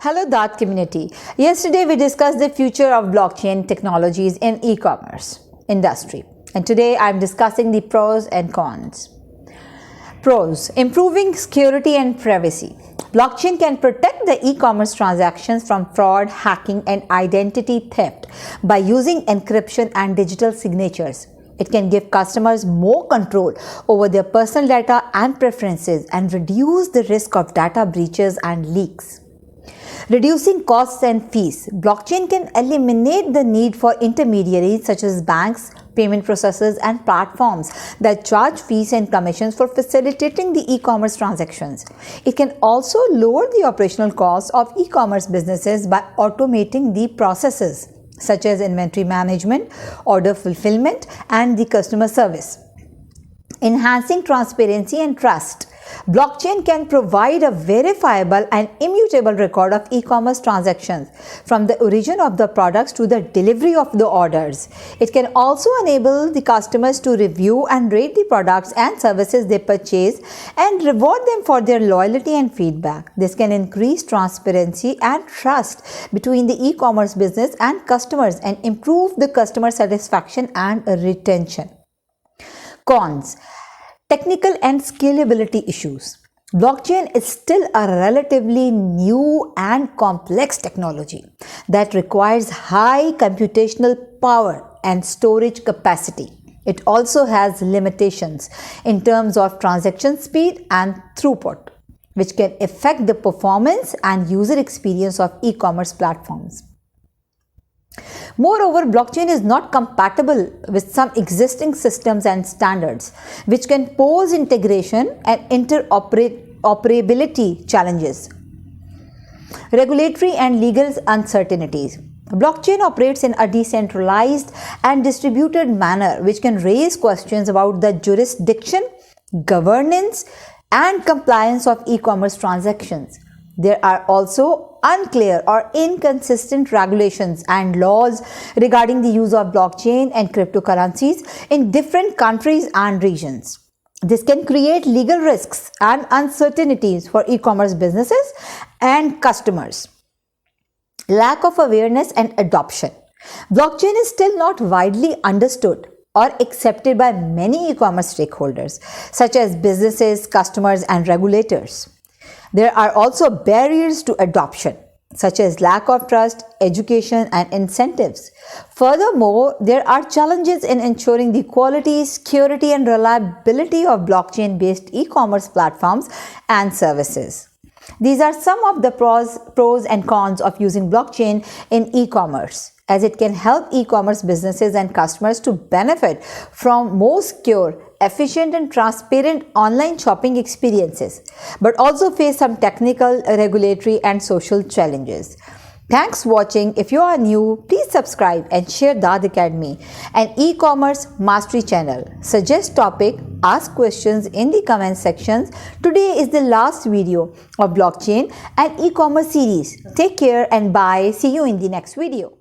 Hello Daad community. Yesterday we discussed the future of blockchain technologies in e-commerce industry. And today I'm discussing the pros and cons. Pros: improving security and privacy. Blockchain can protect the e-commerce transactions from fraud, hacking and identity theft by using encryption and digital signatures. It can give customers more control over their personal data and preferences and reduce the risk of data breaches and leaks. Reducing costs and fees. Blockchain can eliminate the need for intermediaries such as banks, payment processors, and platforms that charge fees and commissions for facilitating the e-commerce transactions. It can also lower the operational costs of e-commerce businesses by automating the processes such as inventory management, order fulfillment, and the customer service. Enhancing transparency and trust. Blockchain can provide a verifiable and immutable record of e-commerce transactions from the origin of the products to the delivery of the orders. It can also enable the customers to review and rate the products and services they purchase and reward them for their loyalty and feedback. This can increase transparency and trust between the e-commerce business and customers and improve the customer satisfaction and retention. Cons: technical and scalability issues. Blockchain is still a relatively new and complex technology that requires high computational power and storage capacity. It also has limitations in terms of transaction speed and throughput, which can affect the performance and user experience of e-commerce platforms. Moreover, blockchain is not compatible with some existing systems and standards, which can pose integration and interoperability challenges. Regulatory and legal uncertainties. Blockchain operates in a decentralized and distributed manner, which can raise questions about the jurisdiction, governance, and compliance of e-commerce transactions. There are also unclear or inconsistent regulations and laws regarding the use of blockchain and cryptocurrencies in different countries and regions. This can create legal risks and uncertainties for e-commerce businesses and customers. Lack of awareness and adoption. Blockchain is still not widely understood or accepted by many e-commerce stakeholders, such as businesses, customers, and regulators. There are also barriers to adoption, such as lack of trust, education, and incentives. Furthermore, there are challenges in ensuring the quality, security, and reliability of blockchain-based e-commerce platforms and services. These are some of the pros and cons of using blockchain in e-commerce, as it can help e-commerce businesses and customers to benefit from more secure, efficient and transparent online shopping experiences, but also face some technical, regulatory and social challenges. Thanks for watching. If you are new, please subscribe and share Daad Academy, an e-commerce mastery channel. Suggest topic, ask questions in the comment sections. Today is the last video of blockchain and e-commerce series. Take care and bye. See you in the next video.